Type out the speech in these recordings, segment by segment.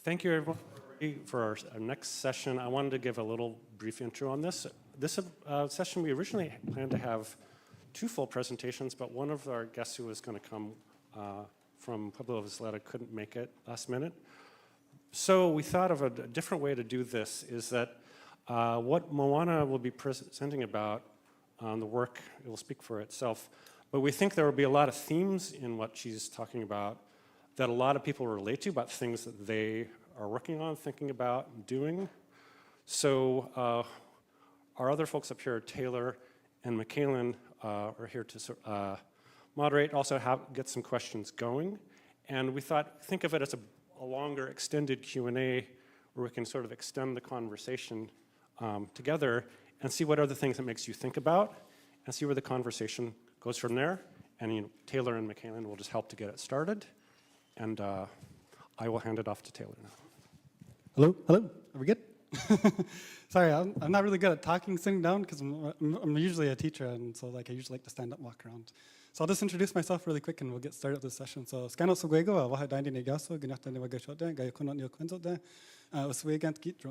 Thank you, everyone, for our next session. I wanted to give a little brief intro on this. This session, we originally planned to have 2 full presentations, but one of our guests who was going to come from Pueblo Isleta couldn't make it last minute. So we thought of a different way to do this, is that what Mowana will be presenting about on the work, it will speak for itself, but we think there will be a lot of themes in what she's talking about that a lot of people relate to, about things that they are working on, thinking about, and doing. So our other folks up here, Taylor and Mikalen, are here to moderate, also get some questions going. And we thought, think of it as a longer extended Q&A where we can sort of extend the conversation together and see what are the things that makes you think about and see where the conversation goes from there. And Taylor and Mikalen will just help to get it started. And I will hand it off to Taylor now. Hello? Are we good? Sorry, I'm not really good at talking sitting down because I'm usually a teacher, and so I usually like to stand up and walk around. So I'll just introduce myself really quick and we'll get started with this session. So Scano Sogwego, Waha Dindi Negaso, Gnata Nevagashota, Gayakuno Nyokunzo, Uswegant Git,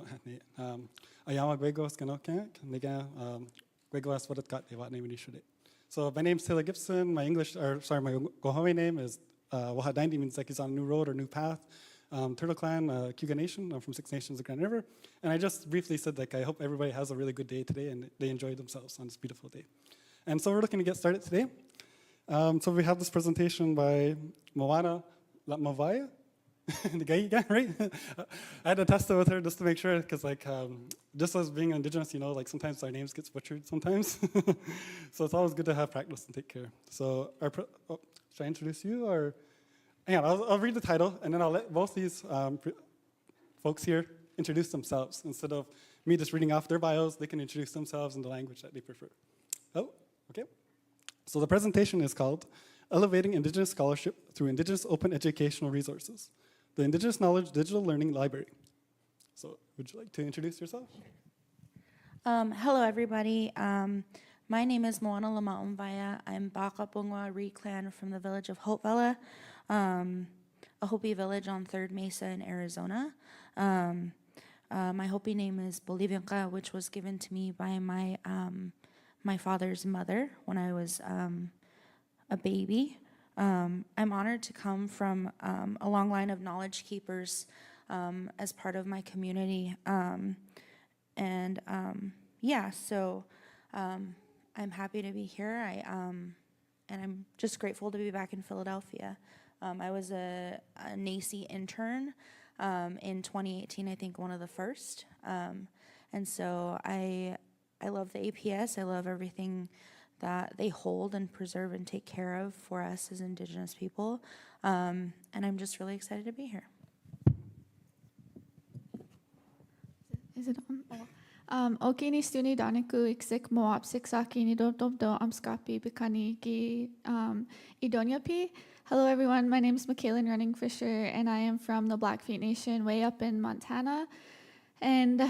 Ayama Gwego, Scano Kank, Nega, Gwego asked what it got, what name you should. So my name's Taylor Gibson. My my Gohoe name is Waha Dindi, means like he's on a new road or new path. Turtle Clan, Cuga Nation. I'm from 6 Nations of Grand River. And I just briefly said I hope everybody has a really good day today and they enjoy themselves on this beautiful day. And so we're looking to get started today. So we have this presentation by Mowana, Lomaomvaya, the guy, right? I had to test it with her just to make sure, because just as being Indigenous, sometimes our names get butchered sometimes. So it's always good to have practice and take care. So should I introduce you, or? Hang on, I'll read the title, and then I'll let both these folks here introduce themselves. Instead of me just reading off their bios, they can introduce themselves in the language that they prefer. Oh, okay. So the presentation is called Elevating Indigenous Scholarship Through Indigenous Open Educational Resources, the Indigenous Knowledge Digital Learning Library. So would you like to introduce yourself? Hello, everybody. My name is Mowana Lomaomvaya. I'm Bakapungwa Clan from the village of Hopevella, a Hopi village on 3rd Mesa in Arizona. My Hopi name is Bolivianka, which was given to me by my father's mother when I was a baby. I'm honored to come from a long line of knowledge keepers as part of my community. So I'm happy to be here. And I'm just grateful to be back in Philadelphia. I was a NACI intern in 2018, I think one of the first. And so I love the APS. I love everything that they hold and preserve and take care of for us as Indigenous people. And I'm just really excited to be here. Is it on? Okini stuni daniku iksik moap siksaki ni do amskapi bikani ki idonyapi. Hello everyone, my name is Mikalen Running Fisher and I am from the Blackfeet Nation way up in Montana. And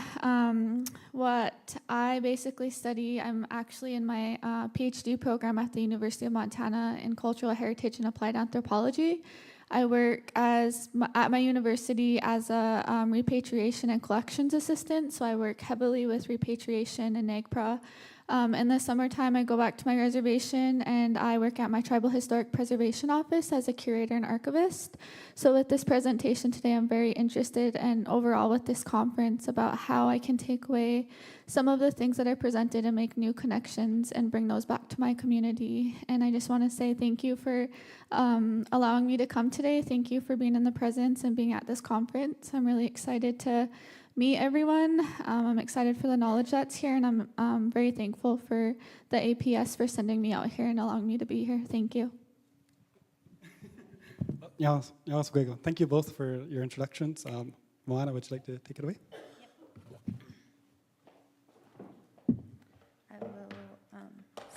what I basically study, I'm actually in my PhD program at the University of Montana in Cultural Heritage and Applied Anthropology. I work at my university as a repatriation and collections assistant, so I work heavily with repatriation and NAGPRA. In the summertime, I go back to my reservation and I work at my Tribal Historic Preservation Office as a curator and archivist. So with this presentation today, I'm very interested and overall with this conference about how I can take away some of the things that are presented and make new connections and bring those back to my community. And I just want to say thank you for allowing me to come today. Thank you for being in the presence and being at this conference. I'm really excited to meet everyone. I'm excited for the knowledge that's here, and I'm very thankful for the APS for sending me out here and allowing me to be here. Thank you. Thank you both for your introductions. Mowana, would you like to take it away? I will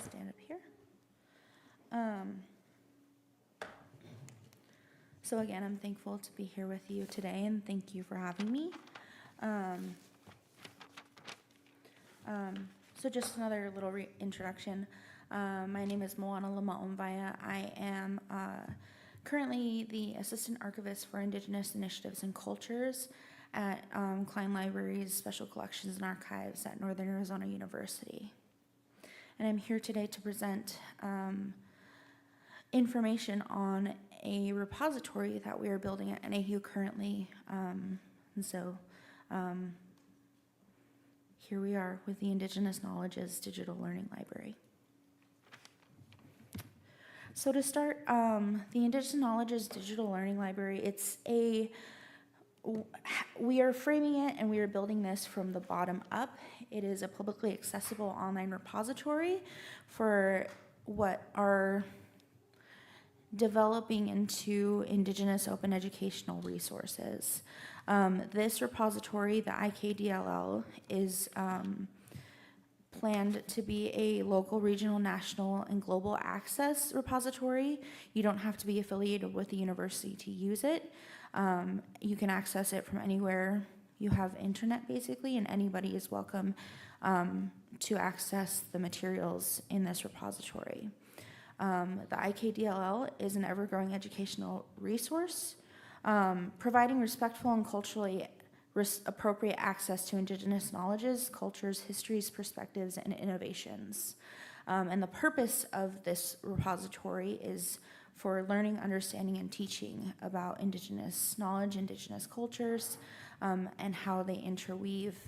stand up here. So again, I'm thankful to be here with you today, and thank you for having me. So just another little introduction. My name is Mowana Lomaomvaya. I am currently the Assistant Archivist for Indigenous Initiatives and Cultures at Cline Library's Special Collections and Archives at Northern Arizona University. And I'm here today to present information on a repository that we are building at NAU currently. Here we are with the Indigenous Knowledges Digital Learning Library. So to start, the Indigenous Knowledges Digital Learning Library, we are framing it and we are building this from the bottom up. It is a publicly accessible online repository for what are developing into Indigenous open educational resources. This repository, the IKDLL, is planned to be a local, regional, national, and global access repository. You don't have to be affiliated with the university to use it. You can access it from anywhere you have internet, basically, and anybody is welcome to access the materials in this repository. The IKDLL is an ever-growing educational resource, providing respectful and culturally appropriate access to Indigenous knowledges, cultures, histories, perspectives, and innovations. And the purpose of this repository is for learning, understanding, and teaching about Indigenous knowledge, Indigenous cultures, and how they interweave,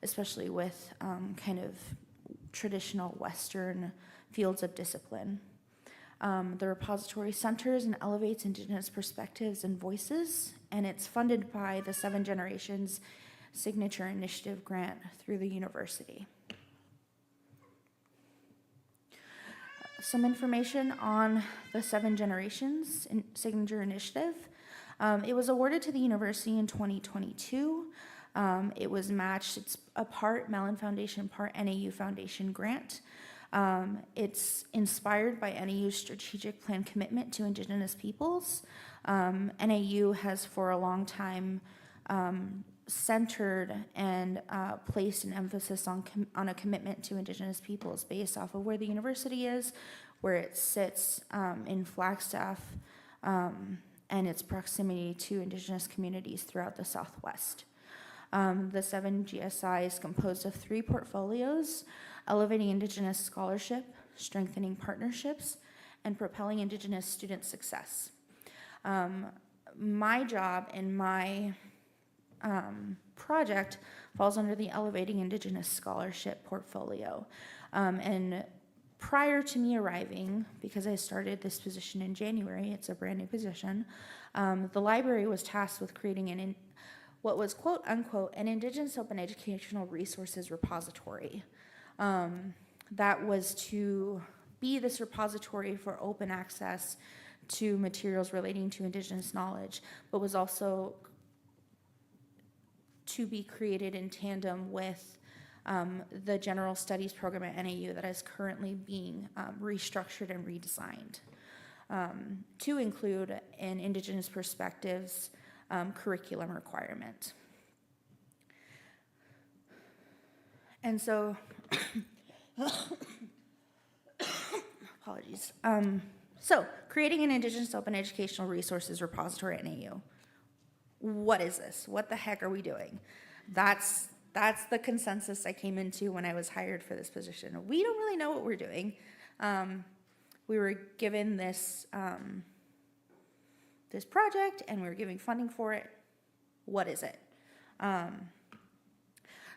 especially with kind of traditional Western fields of discipline. The repository centers and elevates Indigenous perspectives and voices, and it's funded by the 7 Generations Signature Initiative grant through the university. Some information on the 7 Generations Signature Initiative. It was awarded to the university in 2022. It was matched, it's a part Mellon Foundation, part NAU Foundation grant. It's inspired by NAU's strategic plan commitment to Indigenous peoples. NAU has for a long time centered and placed an emphasis on a commitment to Indigenous peoples based off of where the university is, where it sits in Flagstaff, and its proximity to Indigenous communities throughout the Southwest. The 7 GSI is composed of 3 portfolios: elevating Indigenous scholarship, strengthening partnerships, and propelling Indigenous student success. My job and my project falls under the Elevating Indigenous Scholarship portfolio. And prior to me arriving, because I started this position in January, it's a brand new position, the library was tasked with creating what was quote unquote an Indigenous open educational resources repository. That was to be this repository for open access to materials relating to Indigenous knowledge, but was also to be created in tandem with the general studies program at NAU that is currently being restructured and redesigned to include an Indigenous perspectives curriculum requirement. And so, apologies. So, creating an Indigenous open educational resources repository at NAU. What is this? What the heck are we doing? That's the consensus I came into when I was hired for this position. We don't really know what we're doing. We were given this this project, and we were giving funding for it. What is it?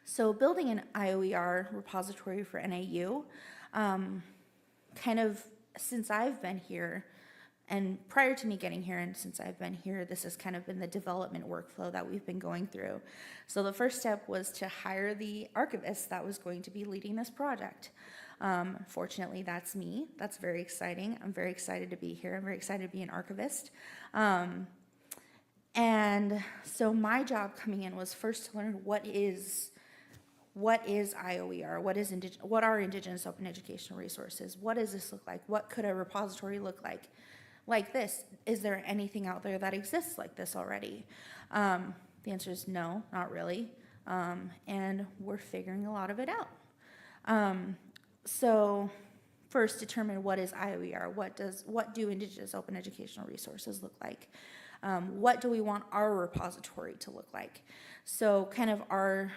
So building an IOER repository for NAU, kind of since I've been here, and prior to me getting here and since I've been here, this has kind of been the development workflow that we've been going through. So the first step was to hire the archivist that was going to be leading this project. Fortunately, that's me. That's very exciting. I'm very excited to be here. I'm very excited to be an archivist. And so my job coming in was first to learn what is IOER, what are Indigenous open educational resources, what does this look like, what could a repository look like this? Is there anything out there that exists like this already? The answer is no, not really, and we're figuring a lot of it out. So first determine what is IOER, what do Indigenous open educational resources look like, what do we want our repository to look like. So kind of our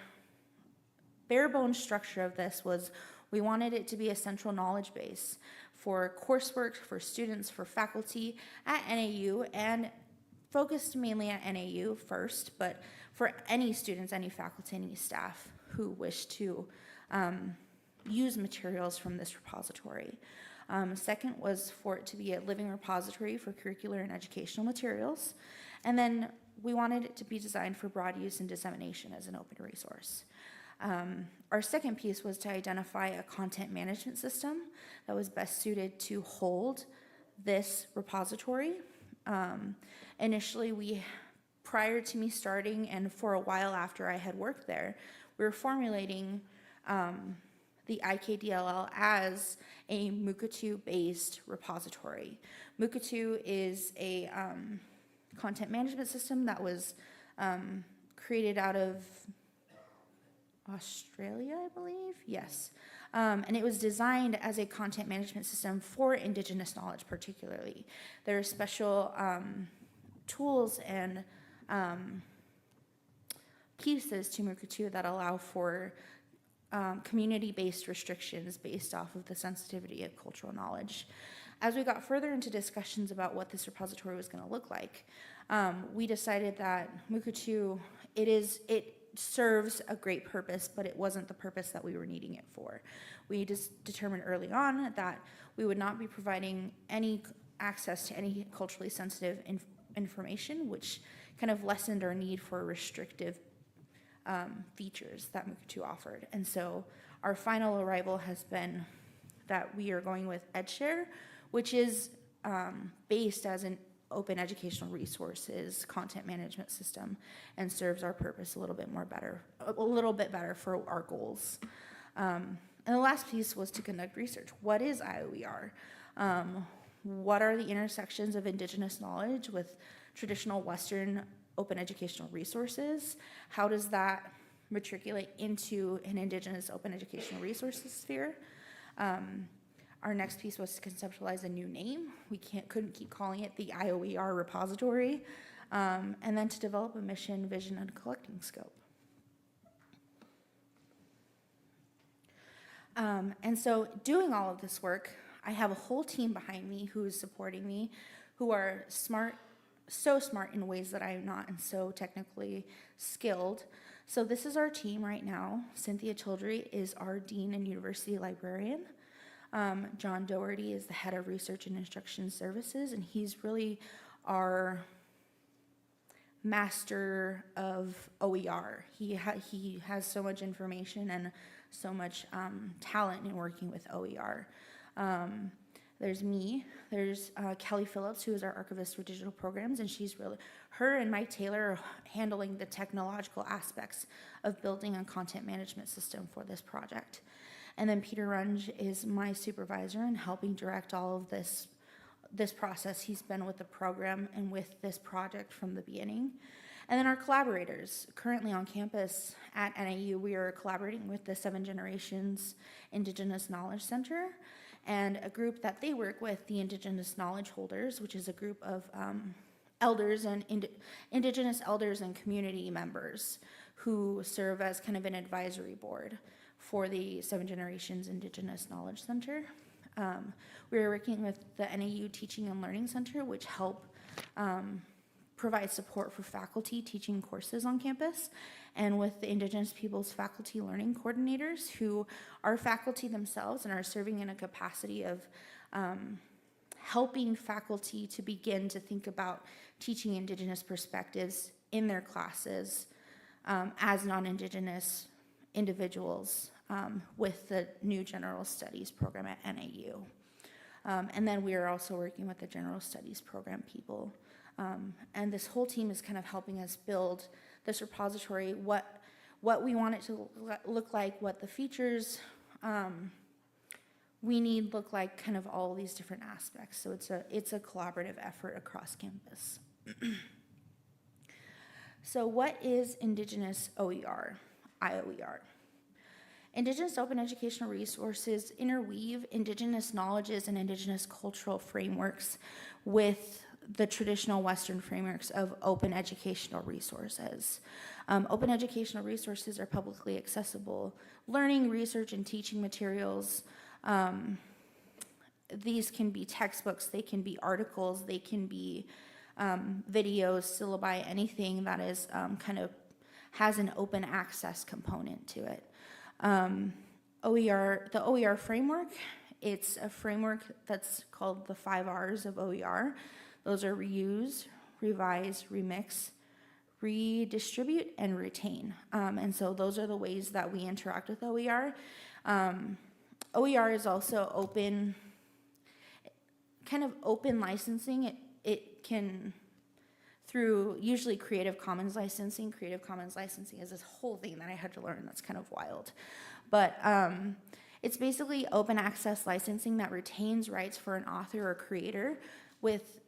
bare bones structure of this was we wanted it to be a central knowledge base for coursework, for students, for faculty at NAU, and focused mainly at NAU first, but for any students, any faculty, any staff who wish to use materials from this repository. Second was for it to be a living repository for curricular and educational materials. And then we wanted it to be designed for broad use and dissemination as an open resource. Our second piece was to identify a content management system that was best suited to hold this repository. Initially, prior to me starting and for a while after I had worked there, we were formulating the IKDLL as a Mukatu-based repository. Mukatu is a content management system that was created out of Australia, I believe, yes. And it was designed as a content management system for Indigenous knowledge particularly. There are special tools and pieces to Mukatu that allow for community-based restrictions based off of the sensitivity of cultural knowledge. As we got further into discussions about what this repository was going to look like, we decided that Mukatu, it serves a great purpose, but it wasn't the purpose that we were needing it for. We just determined early on that we would not be providing any access to any culturally sensitive information, which kind of lessened our need for restrictive features that Mukatu offered. And so our final arrival has been that we are going with EdShare, which is based as an open educational resources content management system and serves our purpose a little bit better for our goals. And the last piece was to conduct research. What is IOER? What are the intersections of Indigenous knowledge with traditional Western open educational resources? How does that matriculate into an Indigenous open educational resources sphere? Our next piece was to conceptualize a new name. We couldn't keep calling it the IOER repository. And then to develop a mission, vision, and collecting scope. And so doing all of this work, I have a whole team behind me who is supporting me, who are smart, so smart in ways that I'm not, and so technically skilled. So this is our team right now. Cynthia Childry is our dean and university librarian. John Doherty is the head of research and instruction services, and he's really our master of OER. He has so much information and so much talent in working with OER. There's me, there's Kelly Phillips, who is our archivist for digital programs, and her and Mike Taylor are handling the technological aspects of building a content management system for this project. And then Peter Runge is my supervisor and helping direct all of this process. He's been with the program and with this project from the beginning. And then our collaborators. Currently on campus at NAU, we are collaborating with the 7 Generations Indigenous Knowledge Center and a group that they work with, the Indigenous Knowledge Holders, which is a group of elders and Indigenous elders and community members who serve as kind of an advisory board for the 7 Generations Indigenous Knowledge Center. We are working with the NAU Teaching and Learning Center, which help provide support for faculty teaching courses on campus, and with the Indigenous Peoples Faculty Learning Coordinators, who are faculty themselves and are serving in a capacity of helping faculty to begin to think about teaching Indigenous perspectives in their classes as non-Indigenous individuals with the new General Studies program at NAU. And then we are also working with the General Studies program people. And this whole team is kind of helping us build this repository, what we want it to look like, what the features we need look like, kind of all these different aspects. So it's a collaborative effort across campus. So what is Indigenous OER, IOER? Indigenous open educational resources interweave Indigenous knowledges and Indigenous cultural frameworks with the traditional Western frameworks of open educational resources. Open educational resources are publicly accessible learning, research, and teaching materials. These can be textbooks, they can be articles, they can be videos, syllabi, anything that is kind of has an open access component to it. OER, the OER framework, it's a framework that's called the 5 R's of OER. Those are reuse, revise, remix, redistribute, and retain. And so those are the ways that we interact with OER. OER is also open, kind of open licensing. It can, through usually Creative Commons licensing. Creative Commons licensing is this whole thing that I had to learn that's kind of wild. But it's basically open access licensing that retains rights for an author or creator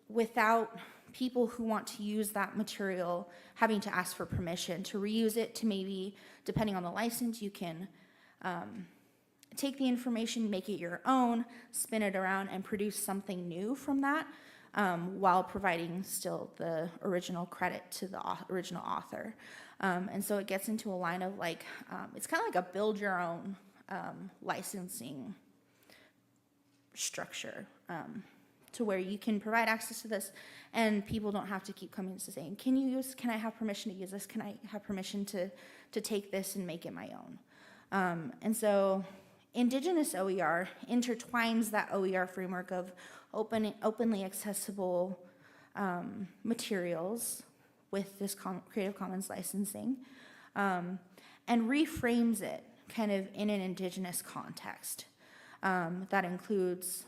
without people who want to use that material having to ask for permission to reuse it, to maybe, depending on the license, you can take the information, make it your own, spin it around, and produce something new from that, while providing still the original credit to the original author. And so it gets into a line of like, it's kind of like a build your own licensing structure, to where you can provide access to this and people don't have to keep coming to saying, can I have permission to use this? Can I have permission to take this and make it my own? And so Indigenous OER intertwines that OER framework of openly accessible materials with this Creative Commons licensing, and reframes it kind of in an Indigenous context. That includes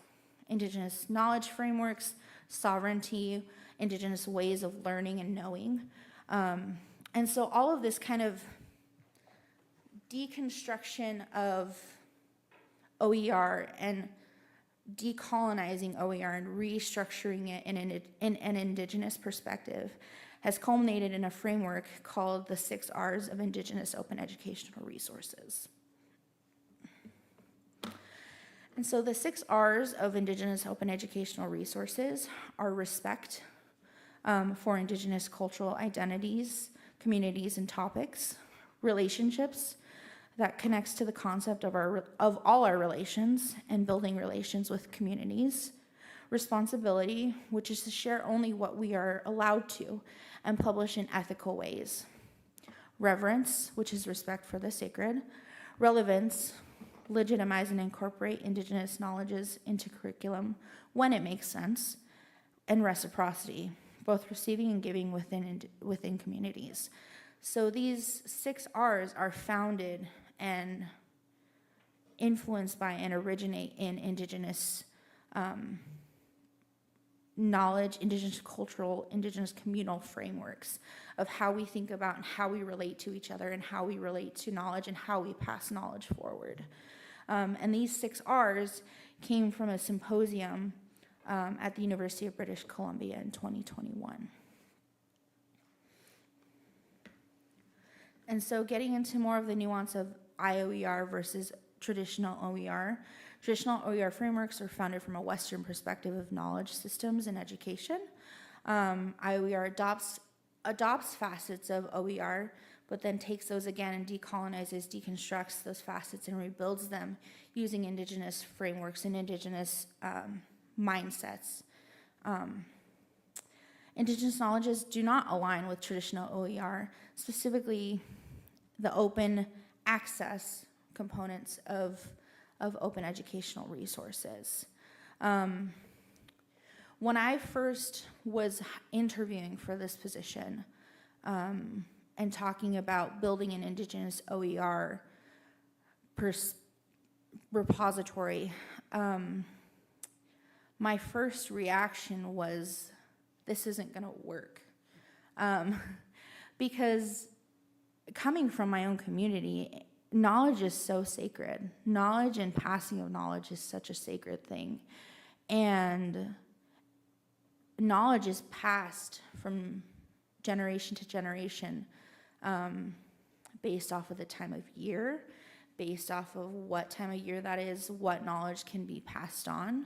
Indigenous knowledge frameworks, sovereignty, Indigenous ways of learning and knowing. And so all of this kind of deconstruction of OER and decolonizing OER and restructuring it in an Indigenous perspective has culminated in a framework called the 6 R's of Indigenous Open Educational Resources. And so the 6 R's of Indigenous Open Educational Resources are respect for Indigenous cultural identities, communities, and topics, relationships that connects to the concept of all our relations and building relations with communities, responsibility, which is to share only what we are allowed to and publish in ethical ways, reverence, which is respect for the sacred, relevance, legitimize and incorporate Indigenous knowledges into curriculum when it makes sense, and reciprocity, both receiving and giving within communities. So these 6 R's are founded and influenced by and originate in Indigenous knowledge, Indigenous cultural, Indigenous communal frameworks of how we think about and how we relate to each other and how we relate to knowledge and how we pass knowledge forward. And these 6 R's came from a symposium at the University of British Columbia in 2021. And so getting into more of the nuance of IOER versus traditional OER. Traditional OER frameworks are founded from a Western perspective of knowledge systems and education. IOER adopts facets of OER, but then takes those again and decolonizes, deconstructs those facets and rebuilds them using Indigenous frameworks and Indigenous mindsets. Indigenous knowledges do not align with traditional OER, specifically the open access components of open educational resources. When I first was interviewing for this position and talking about building an Indigenous OER repository, my first reaction was, this isn't going to work. Because coming from my own community, knowledge is so sacred. Knowledge and passing of knowledge is such a sacred thing. And knowledge is passed from generation to generation based off of the time of year, based off of what time of year that is, what knowledge can be passed on,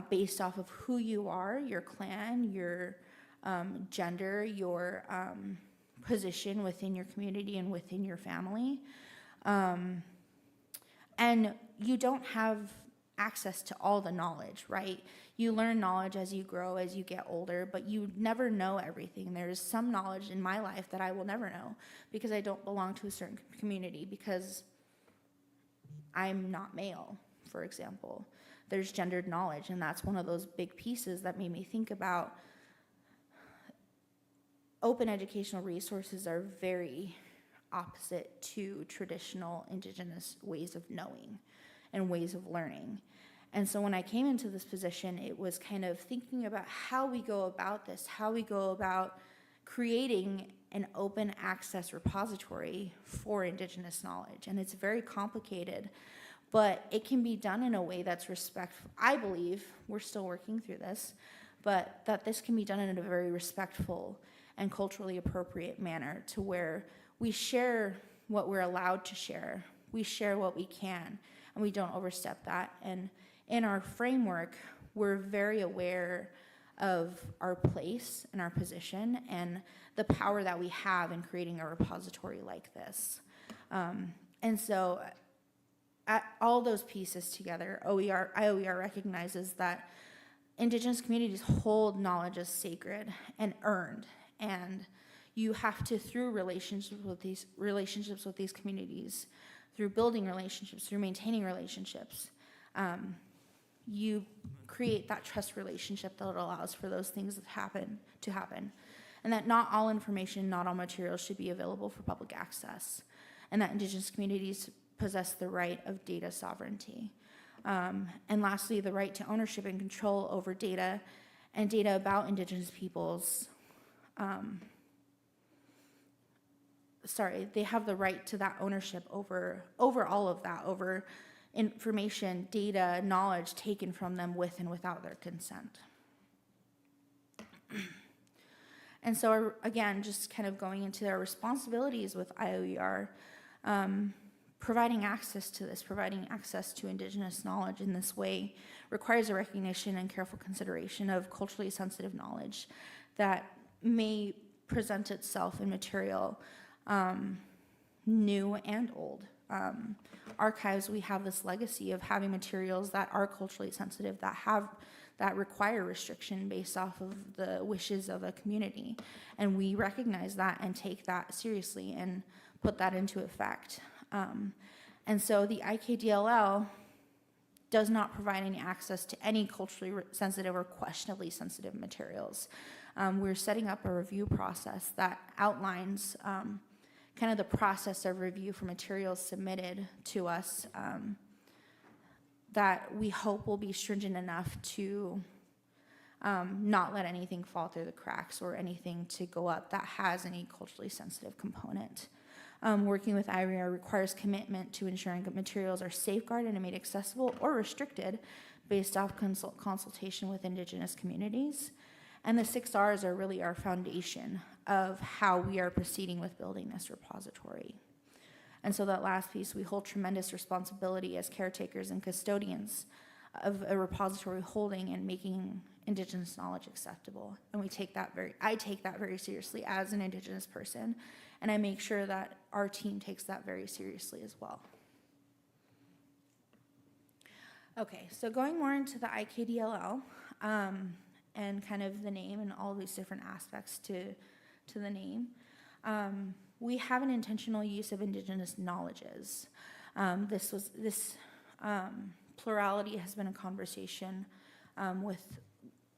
based off of who you are, your clan, your gender, your position within your community and within your family. And you don't have access to all the knowledge, right? You learn knowledge as you grow, as you get older, but you never know everything. There's some knowledge in my life that I will never know because I don't belong to a certain community, because I'm not male, for example. There's gendered knowledge, and that's one of those big pieces that made me think about open educational resources are very opposite to traditional Indigenous ways of knowing and ways of learning. And so when I came into this position, it was kind of thinking about how we go about this, how we go about creating an open access repository for Indigenous knowledge. And it's very complicated, but it can be done in a way that's respectful. I believe, we're still working through this, but that this can be done in a very respectful and culturally appropriate manner, to where we share what we're allowed to share, we share what we can, and we don't overstep that. And in our framework, we're very aware of our place and our position and the power that we have in creating a repository like this. And so all those pieces together, IOER recognizes that Indigenous communities hold knowledge as sacred and earned, and you have to, through relationships with these communities, through building relationships, through maintaining relationships, you create that trust relationship that allows for those things to happen, and that not all information, not all materials should be available for public access, and that Indigenous communities possess the right of data sovereignty. And lastly, the right to ownership and control over data and data about Indigenous peoples. They have the right to that ownership over all of that, over information, data, knowledge taken from them with and without their consent. And so, again, just kind of going into our responsibilities with IOER, providing access to this, providing access to Indigenous knowledge in this way requires a recognition and careful consideration of culturally sensitive knowledge that may present itself in material, new and old. Archives, we have this legacy of having materials that are culturally sensitive, that require restriction based off of the wishes of a community. And we recognize that and take that seriously and put that into effect. And so the IKDLL does not provide any access to any culturally sensitive or questionably sensitive materials. We're setting up a review process that outlines kind of the process of review for materials submitted to us, that we hope will be stringent enough to not let anything fall through the cracks or anything to go up that has any culturally sensitive component. Working with IOER requires commitment to ensuring that materials are safeguarded and made accessible or restricted based off consultation with Indigenous communities. And the 6 R's are really our foundation of how we are proceeding with building this repository. And so that last piece, we hold tremendous responsibility as caretakers and custodians of a repository holding and making Indigenous knowledge acceptable. And I take that very seriously as an Indigenous person, and I make sure that our team takes that very seriously as well. Okay, so going more into the IKDLL, and kind of the name and all these different aspects to the name. We have an intentional use of Indigenous knowledges. This plurality has been a conversation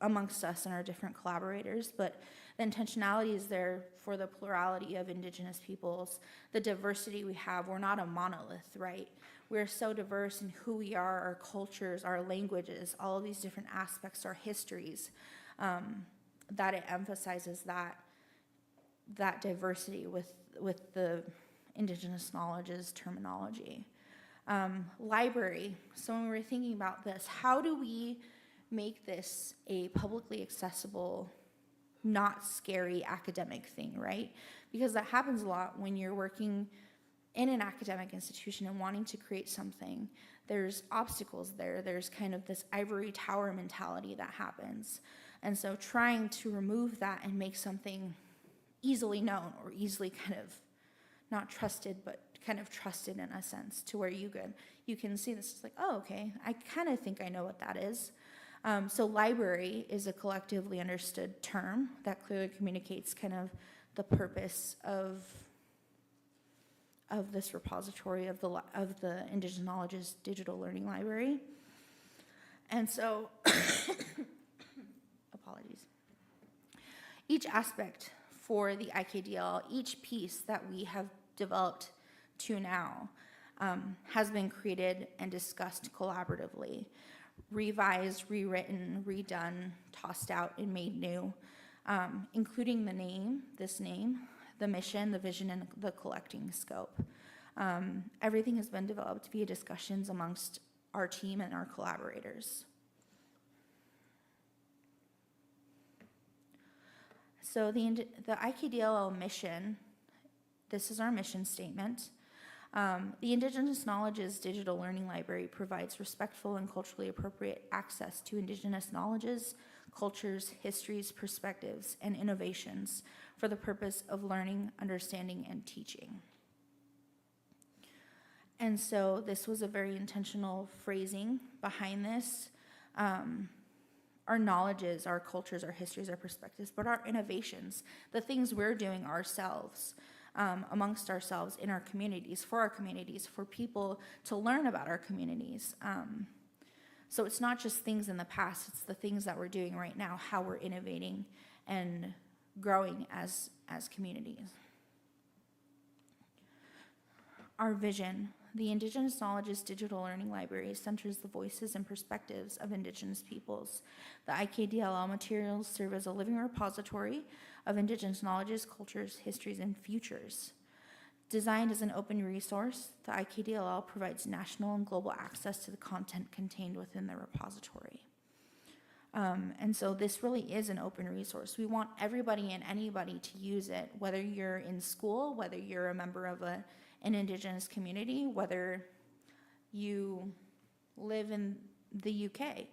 amongst us and our different collaborators, but the intentionality is there for the plurality of Indigenous peoples, the diversity we have. We're not a monolith, right? We're so diverse in who we are, our cultures, our languages, all of these different aspects, our histories, that it emphasizes that diversity with the Indigenous knowledge's terminology. Library, so when we were thinking about this, how do we make this a publicly accessible, not scary academic thing, right? Because that happens a lot when you're working in an academic institution and wanting to create something, there's obstacles there. There's kind of this ivory tower mentality that happens. And so trying to remove that and make something easily known or easily kind of not trusted, but kind of trusted in a sense to where you can see this. It's like, oh, okay, I kind of think I know what that is. So library is a collectively understood term that clearly communicates kind of the purpose of this repository of the Indigenous Knowledge's digital learning library. And so, apologies. Each aspect for the IKDL, each piece that we have developed to now has been created and discussed collaboratively, revised, rewritten, redone, tossed out, and made new, including this name, the mission, the vision, and the collecting scope. Everything has been developed via discussions amongst our team and our collaborators. So the IKDLL mission, this is our mission statement. The Indigenous Knowledge's digital learning library provides respectful and culturally appropriate access to Indigenous knowledges, cultures, histories, perspectives, and innovations for the purpose of learning, understanding, and teaching. And so this was a very intentional phrasing behind this. Our knowledges, our cultures, our histories, our perspectives, but our innovations, the things we're doing ourselves, amongst ourselves in our communities, for people to learn about our communities. So it's not just things in the past, it's the things that we're doing right now, how we're innovating and growing as communities. Our vision. The Indigenous Knowledge's digital learning library centers the voices and perspectives of Indigenous peoples. The IKDLL materials serve as a living repository of Indigenous knowledges, cultures, histories, and futures. Designed as an open resource, the IKDLL provides national and global access to the content contained within the repository. And so this really is an open resource. We want everybody and anybody to use it, whether you're in school, whether you're a member of an Indigenous community, whether you live in the UK.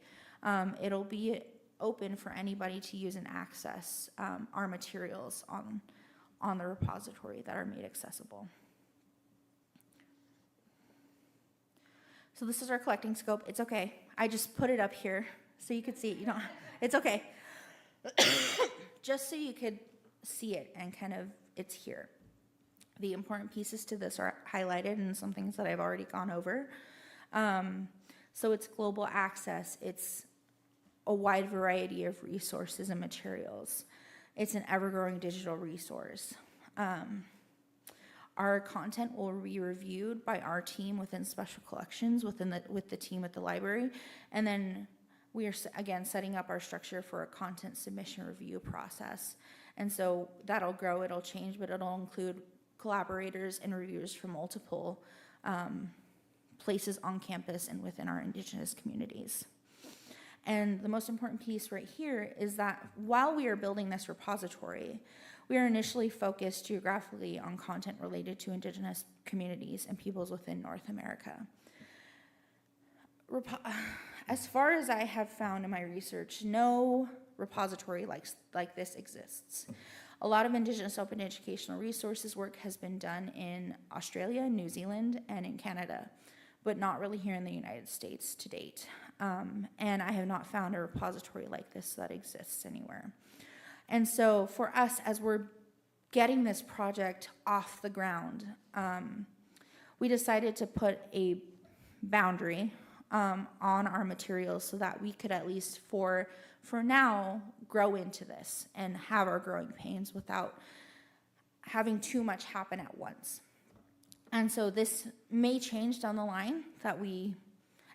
It'll be open for anybody to use and access our materials on the repository that are made accessible. So this is our collecting scope. It's okay. I just put it up here so you could see it. It's okay. Just so you could see it and kind of, it's here. The important pieces to this are highlighted and some things that I've already gone over. So it's global access. It's a wide variety of resources and materials. It's an ever-growing digital resource. Our content will be reviewed by our team within special collections, with the team at the library, and then we are, again, setting up our structure for a content submission review process. And so that'll grow, it'll change, but it'll include collaborators and reviewers from multiple places on campus and within our Indigenous communities. And the most important piece right here is that while we are building this repository, we are initially focused geographically on content related to Indigenous communities and peoples within North America. As far as I have found in my research, no repository like this exists. A lot of Indigenous open educational resources work has been done in Australia, New Zealand, and in Canada, but not really here in the United States to date. And I have not found a repository like this that exists anywhere. And so for us, as we're getting this project off the ground, we decided to put a boundary on our materials so that we could at least for now grow into this and have our growing pains without having too much happen at once. And so this may change down the line that we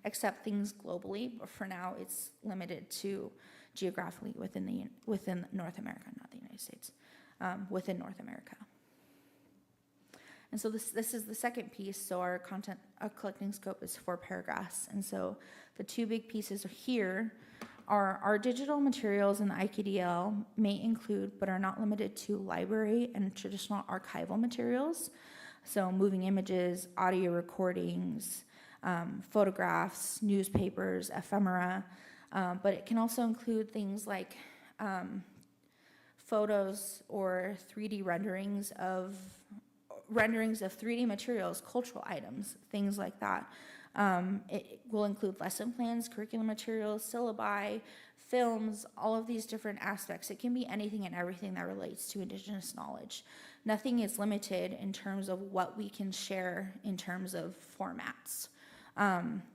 accept things globally, but for now it's limited to geographically within North America, not the United States, within North America. And so this is the second piece. So our collecting scope is 4 paragraphs. And so the 2 big pieces here are our digital materials in the IKDL may include, but are not limited to, library and traditional archival materials. So moving images, audio recordings, photographs, newspapers, ephemera, but it can also include things like photos or 3D renderings of 3D materials, cultural items, things like that. It will include lesson plans, curriculum materials, syllabi, films, all of these different aspects. It can be anything and everything that relates to Indigenous knowledge. Nothing is limited in terms of what we can share in terms of formats.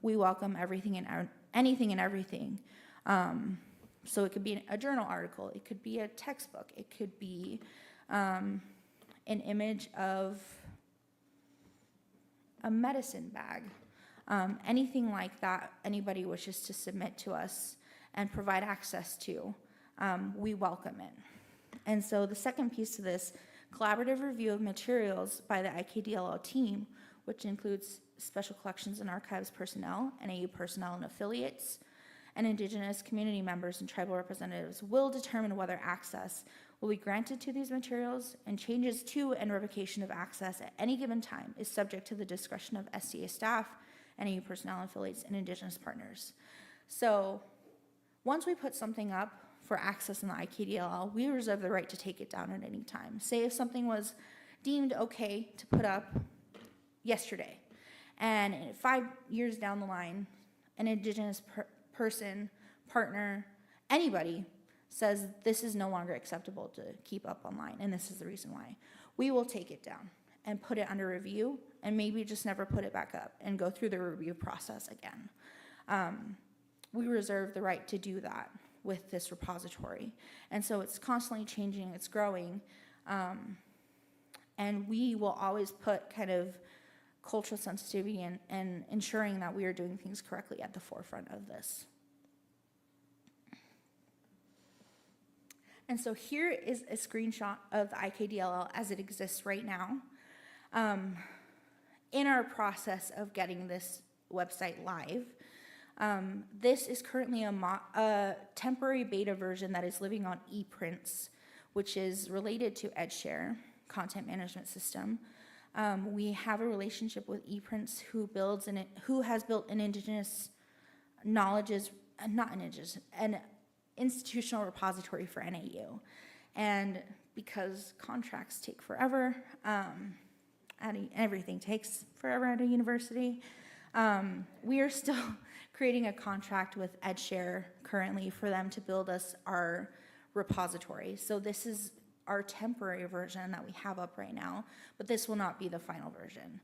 We welcome everything and anything and everything. So it could be a journal article, it could be a textbook, it could be an image of a medicine bag, anything like that anybody wishes to submit to us and provide access to, we welcome it. And so the second piece to this, collaborative review of materials by the IKDLL team, which includes special collections and archives personnel, NAU personnel and affiliates, and Indigenous community members and tribal representatives will determine whether access will be granted to these materials, and changes to and revocation of access at any given time is subject to the discretion of SCA staff, NAU personnel, affiliates, and Indigenous partners. So once we put something up for access in the IKDLL, we reserve the right to take it down at any time. Say if something was deemed okay to put up yesterday, and 5 years down the line, an Indigenous person, partner, anybody says this is no longer acceptable to keep up online, and this is the reason why, we will take it down and put it under review, and maybe just never put it back up and go through the review process again. We reserve the right to do that with this repository. And so it's constantly changing, it's growing, and we will always put kind of cultural sensitivity and ensuring that we are doing things correctly at the forefront of this. And so here is a screenshot of the IKDLL as it exists right now. In our process of getting this website live, this is currently a temporary beta version that is living on ePrints, which is related to EdShare, content management system. We have a relationship with ePrints who has built an Indigenous knowledges, not Indigenous, an institutional repository for NAU. And because contracts take forever, everything takes forever at a university, we are still creating a contract with EdShare currently for them to build us our repository. So this is our temporary version that we have up right now, but this will not be the final version.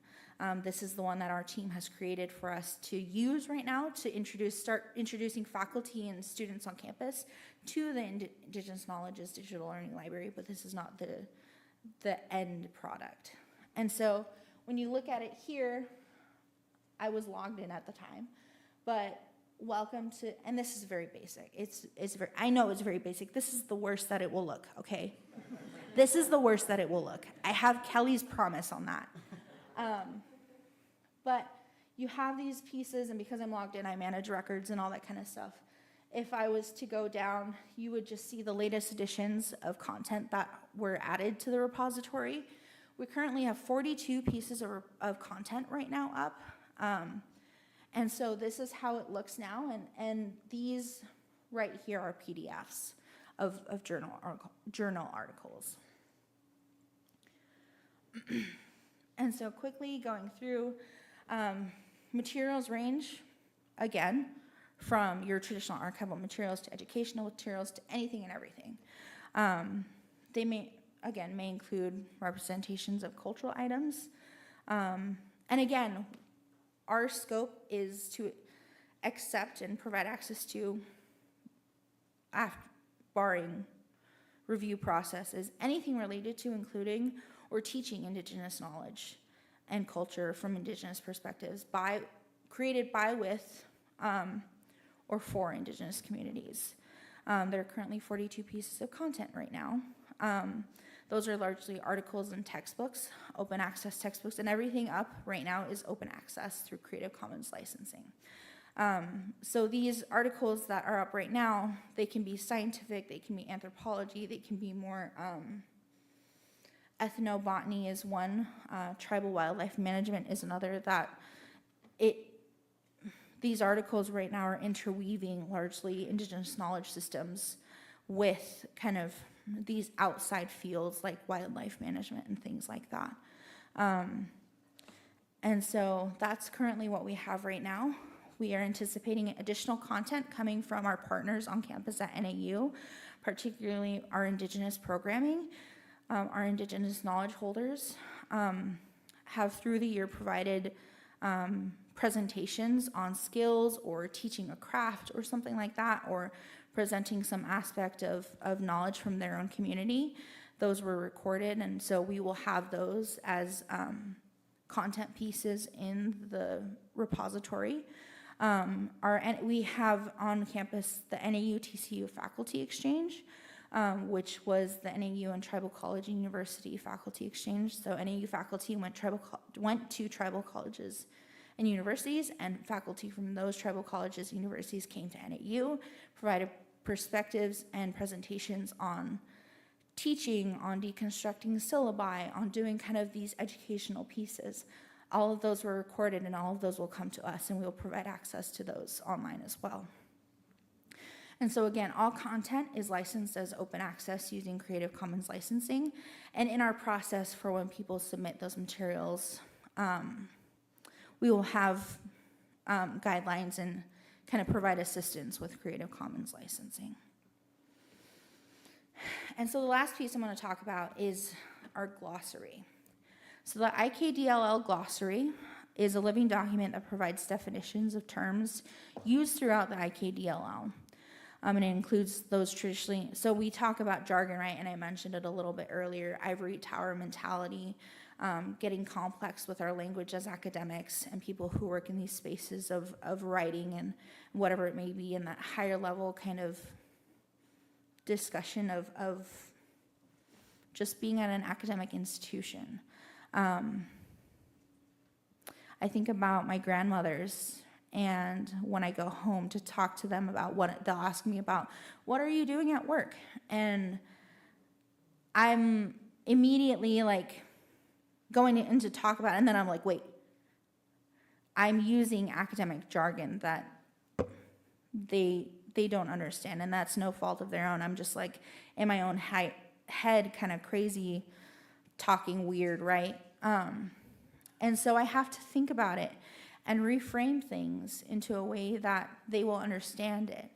This is the one that our team has created for us to use right now to start introducing faculty and students on campus to the Indigenous Knowledge's digital learning library, but this is not the end product. And so when you look at it here, I was logged in at the time, but welcome to, and this is very basic. I know it's very basic. This is the worst that it will look, okay? This is the worst that it will look. I have Kelly's promise on that. But you have these pieces, and because I'm logged in, I manage records and all that kind of stuff. If I was to go down, you would just see the latest editions of content that were added to the repository. We currently have 42 pieces of content right now up. And so this is how it looks now, and these right here are PDFs of journal articles. And so quickly going through, materials range, again, from your traditional archival materials to educational materials to anything and everything. They may include representations of cultural items. And again, our scope is to accept and provide access to, barring review processes, anything related to including or teaching Indigenous knowledge and culture from Indigenous perspectives created by, with, or for Indigenous communities. There are currently 42 pieces of content right now. Those are largely articles and textbooks, open access textbooks, and everything up right now is open access through Creative Commons licensing. So these articles that are up right now, they can be scientific, they can be anthropology, they can be more ethnobotany is one, tribal wildlife management is another, that these articles right now are interweaving largely Indigenous knowledge systems with kind of these outside fields like wildlife management and things like that. And so that's currently what we have right now. We are anticipating additional content coming from our partners on campus at NAU, particularly our Indigenous programming. Our Indigenous knowledge holders have through the year provided presentations on skills or teaching a craft or something like that, or presenting some aspect of knowledge from their own community. Those were recorded, and so we will have those as content pieces in the repository. We have on campus the NAU TCU Faculty Exchange, which was the NAU and Tribal College and University Faculty Exchange. So NAU faculty went to tribal colleges and universities, and faculty from those tribal colleges and universities came to NAU, provided perspectives and presentations on teaching, on deconstructing syllabi, on doing kind of these educational pieces. All of those were recorded, and all of those will come to us, and we will provide access to those online as well. And so again, all content is licensed as open access using Creative Commons licensing. And in our process for when people submit those materials, we will have guidelines and kind of provide assistance with Creative Commons licensing. And so the last piece I'm going to talk about is our glossary. So the IKDLL glossary is a living document that provides definitions of terms used throughout the IKDLL. And it includes those traditionally, so we talk about jargon, right? And I mentioned it a little bit earlier, ivory tower mentality, getting complex with our language as academics and people who work in these spaces of writing and whatever it may be, in that higher level kind of discussion of just being at an academic institution. I think about my grandmothers, and when I go home to talk to them about what, they'll ask me about, what are you doing at work? And I'm immediately like going in to talk about it, and then I'm like, wait, I'm using academic jargon that they don't understand, and that's no fault of their own. I'm just like in my own head kind of crazy, talking weird, right? And so I have to think about it and reframe things into a way that they will understand it,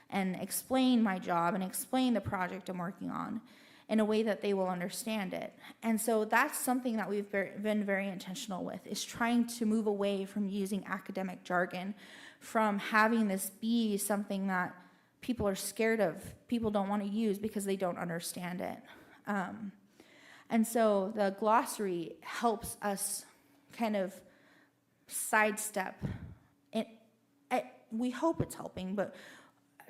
and explain my job and explain the project I'm working on in a way that they will understand it. And so that's something that we've been very intentional with, is trying to move away from using academic jargon, from having this be something that people are scared of, people don't want to use because they don't understand it. And so the glossary helps us kind of sidestep it. We hope it's helping, but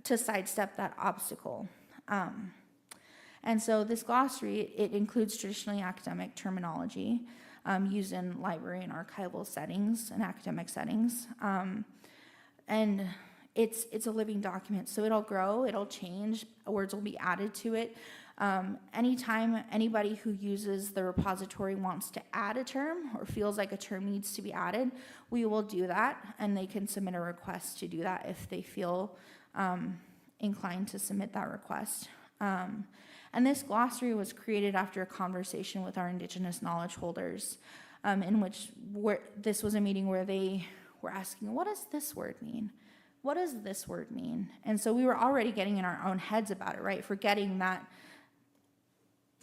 to sidestep that obstacle. And so this glossary, it includes traditionally academic terminology used in library and archival settings and academic settings. And it's a living document, so it'll grow, it'll change, words will be added to it. Anytime anybody who uses the repository wants to add a term or feels like a term needs to be added, we will do that, and they can submit a request to do that if they feel inclined to submit that request. And this glossary was created after a conversation with our Indigenous knowledge holders, in which this was a meeting where they were asking, what does this word mean? What does this word mean? And so we were already getting in our own heads about it, right? Forgetting that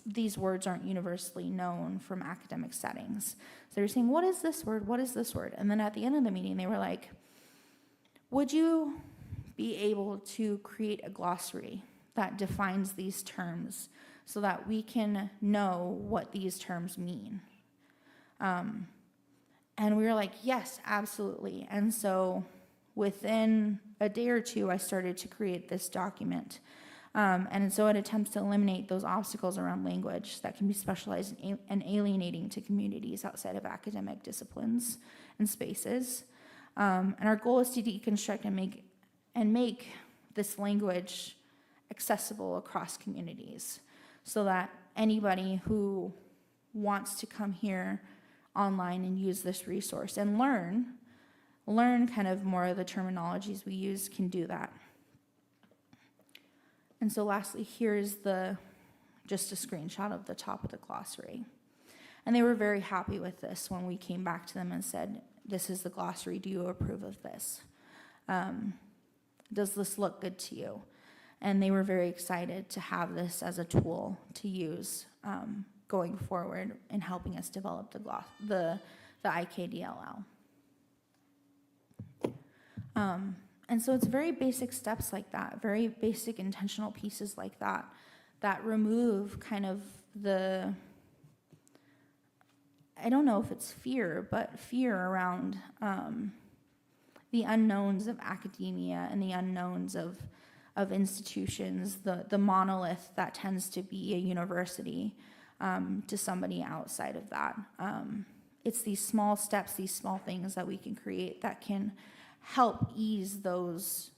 these words aren't universally known from academic settings. So they were saying, what is this word? What is this word? And then at the end of the meeting, they were like, would you be able to create a glossary that defines these terms so that we can know what these terms mean? And we were like, yes, absolutely. And so within a day or two, I started to create this document. And so it attempts to eliminate those obstacles around language that can be specialized and alienating to communities outside of academic disciplines and spaces. And our goal is to deconstruct and make this language accessible across communities, so that anybody who wants to come here online and use this resource and learn kind of more of the terminologies we use can do that. And so lastly, here's just a screenshot of the top of the glossary. And they were very happy with this when we came back to them and said, this is the glossary, do you approve of this? Does this look good to you? And they were very excited to have this as a tool to use going forward in helping us develop the IKDLL. And so it's very basic steps like that, very basic intentional pieces like that, that remove kind of I don't know if it's fear, but fear around the unknowns of academia and the unknowns of institutions, the monolith that tends to be a university to somebody outside of that. It's these small steps, these small things that we can create that can help ease those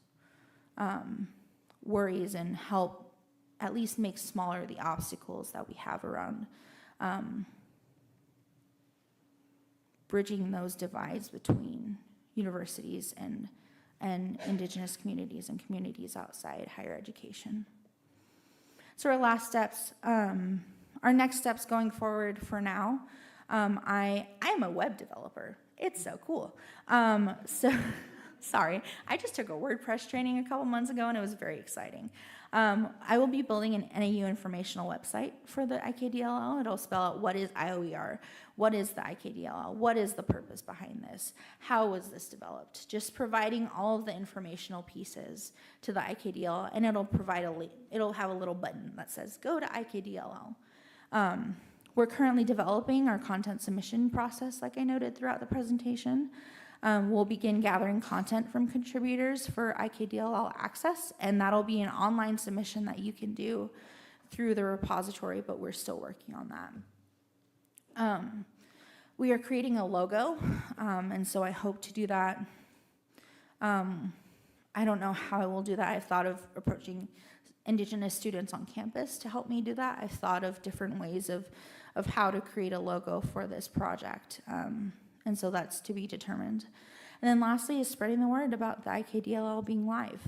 worries and help at least make smaller the obstacles that we have around bridging those divides between universities and Indigenous communities and communities outside higher education. So our last steps, our next steps going forward for now, I am a web developer. It's so cool. Sorry, I just took a WordPress training a couple months ago and it was very exciting. I will be building an NAU informational website for the IKDLL. It'll spell out what is IOER, what is the IKDLL, what is the purpose behind this, how was this developed, just providing all of the informational pieces to the IKDLL, and it'll have a little button that says go to IKDLL. We're currently developing our content submission process, like I noted throughout the presentation. We'll begin gathering content from contributors for IKDLL access, and that'll be an online submission that you can do through the repository, but we're still working on that. We are creating a logo, and so I hope to do that. I don't know how I will do that. I've thought of approaching Indigenous students on campus to help me do that. I've thought of different ways of how to create a logo for this project. And so that's to be determined. And then lastly is spreading the word about the IKDLL being live.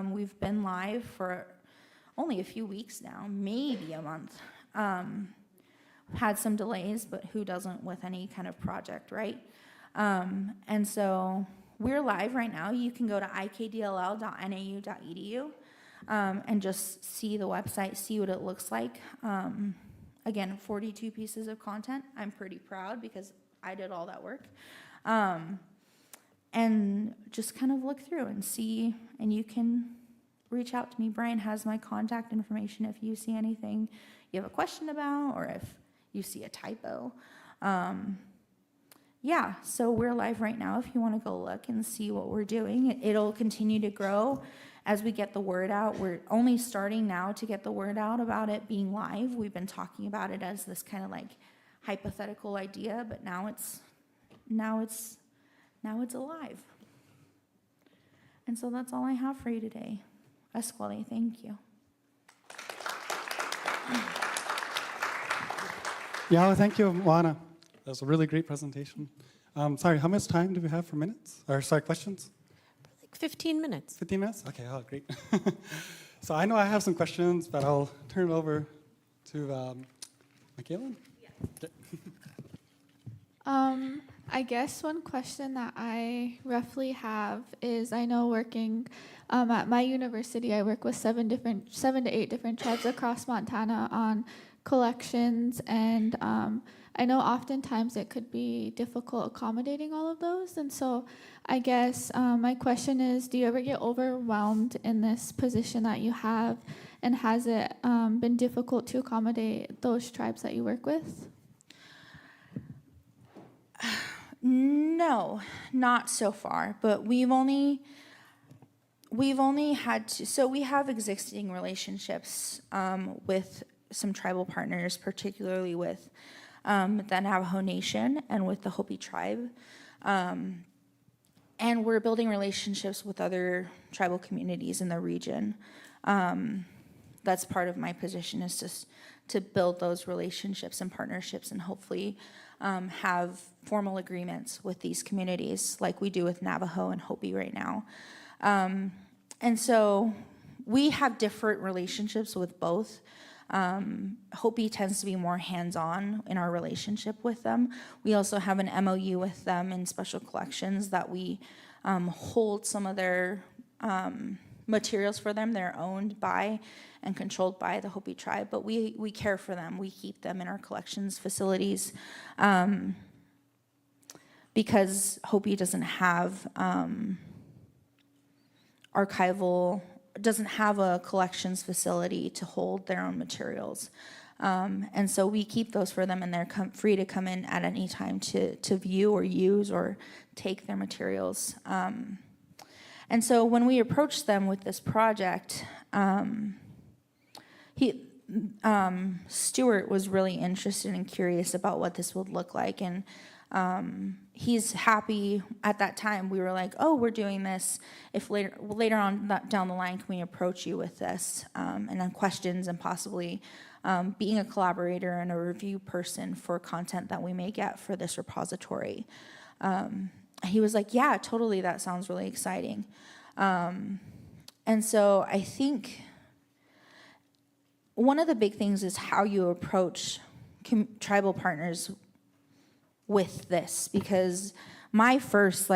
We've been live for only a few weeks now, maybe a month. Had some delays, but who doesn't with any kind of project, right? And so we're live right now. You can go to ikdll.nau.edu and just see the website, see what it looks like. Again, 42 pieces of content. I'm pretty proud because I did all that work. And just kind of look through and see, and you can reach out to me. Brian has my contact information if you see anything you have a question about or if you see a typo. Yeah, so we're live right now if you want to go look and see what we're doing. It'll continue to grow as we get the word out. We're only starting now to get the word out about it being live. We've been talking about it as this kind of like hypothetical idea, but now it's alive. And so that's all I have for you today. Esquale, thank you. Yeah, thank you, Mowana. That was a really great presentation. Sorry, how much time do we have for minutes? Or sorry, questions? Like 15 minutes. 15 minutes? Okay, oh, great. So I know I have some questions, but I'll turn it over to Mikalen. Yeah. I guess one question that I roughly have is, I know working at my university, I work with 7 to 8 different tribes across Montana on collections, and I know oftentimes it could be difficult accommodating all of those, and so I guess my question is, do you ever get overwhelmed in this position that you have, and has it been difficult to accommodate those tribes that you work with? No, not so far, but we've only had to, so we have existing relationships with some tribal partners, particularly with the Navajo Nation and with the Hopi tribe. And we're building relationships with other tribal communities in the region. That's part of my position, is to build those relationships and partnerships and hopefully have formal agreements with these communities like we do with Navajo and Hopi right now. And so we have different relationships with both. Hopi tends to be more hands-on in our relationship with them. We also have an MOU with them in special collections that we hold some of their materials for them. They're owned by and controlled by the Hopi tribe, but we care for them. We keep them in our collections facilities because Hopi doesn't have doesn't have a collections facility to hold their own materials. And so we keep those for them, and they're free to come in at any time to view or use or take their materials. And so when we approached them with this project, Stuart was really interested and curious about what this would look like, and he's happy. At that time, we were like, "Oh, we're doing this. If later on down the line, can we approach you with this and then questions and possibly being a collaborator and a review person for content that we may get for this repository?" He was like, "Yeah, totally. That sounds really exciting." And so I think one of the big things is how you approach tribal partners with this, because my first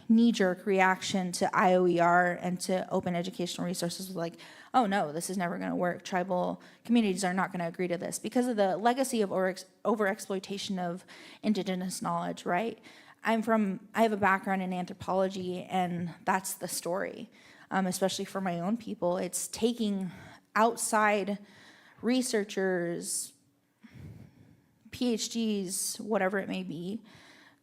knee-jerk reaction to IOER and to open educational resources was like, oh no, this is never going to work. Tribal communities are not going to agree to this because of the legacy of overexploitation of indigenous knowledge, right? I have a background in anthropology, and that's the story, especially for my own people. It's taking outside researchers, PhDs, whatever it may be,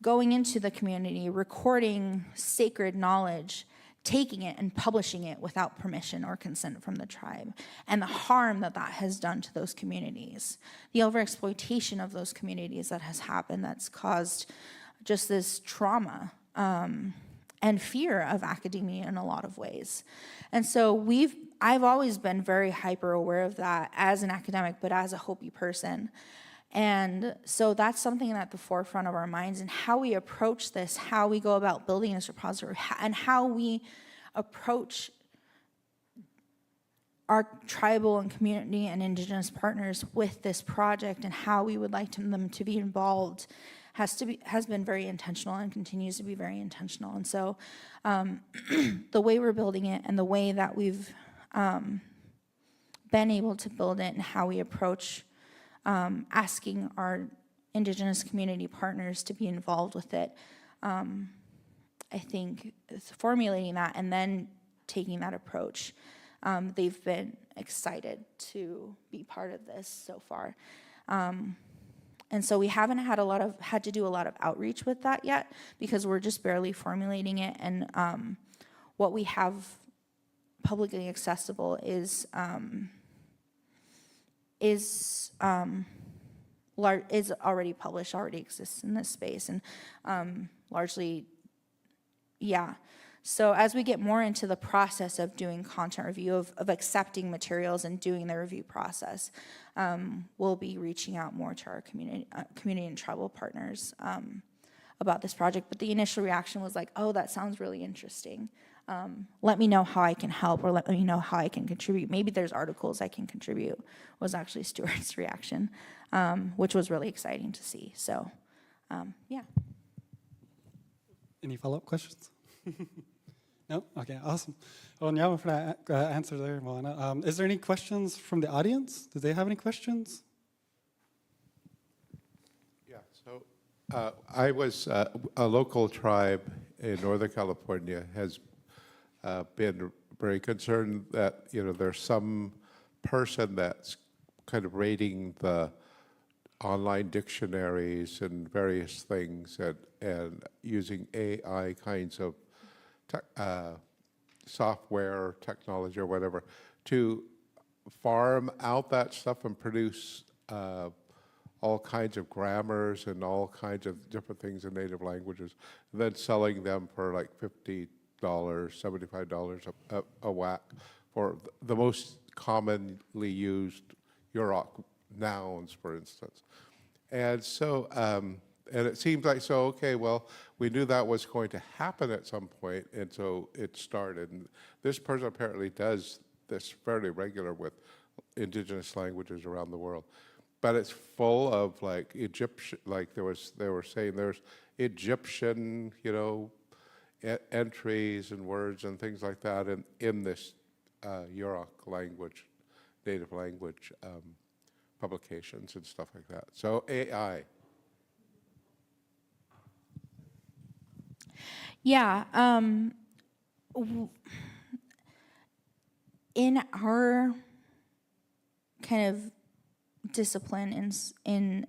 going into the community, recording sacred knowledge, taking it and publishing it without permission or consent from the tribe, and the harm that has done to those communities, the overexploitation of those communities that has happened, that's caused just this trauma and fear of academia in a lot of ways. And so I've always been very hyper aware of that as an academic, but as a Hopi person. And so that's something at the forefront of our minds, and how we approach this, how we go about building this repository, and how we approach our tribal and community and indigenous partners with this project, and how we would like them to be involved has been very intentional and continues to be very intentional. And so the way we're building it and the way that we've been able to build it and how we approach asking our indigenous community partners to be involved with it, I think formulating that and then taking that approach, they've been excited to be part of this so far. And so we haven't had to do a lot of outreach with that yet, because we're just barely formulating it. And what we have publicly accessible is already published, already exists in this space, and largely, yeah. So as we get more into the process of doing content review, of accepting materials and doing the review process, we'll be reaching out more to our community and tribal partners about this project. But the initial reaction was like, oh, that sounds really interesting. Let me know how I can help, or let me know how I can contribute. Maybe there's articles I can contribute, was actually Stuart's reaction, which was really exciting to see. So, yeah. Any follow-up questions? No? Okay, awesome. Well, yeah, for that answer there, Mowana. Is there any questions from the audience? Do they have any questions? Yeah, so I was a local tribe in Northern California has been very concerned that, there's some person that's kind of rating the online dictionaries and various things and using AI kinds of software, technology, or whatever, to farm out that stuff and produce all kinds of grammars and all kinds of different things in native languages, and then selling them for like $50, $75 a whack for the most commonly used Yurok nouns, for instance. And so, and it seems like, so, okay, well, we knew that was going to happen at some point, and so it started. And this person apparently does this fairly regular with indigenous languages around the world. But it's full of like Egyptian, like they were saying there's Egyptian, you know, entries and words and things like that in this Yurok language, native language publications and stuff like that. So AI. Yeah. In our kind of discipline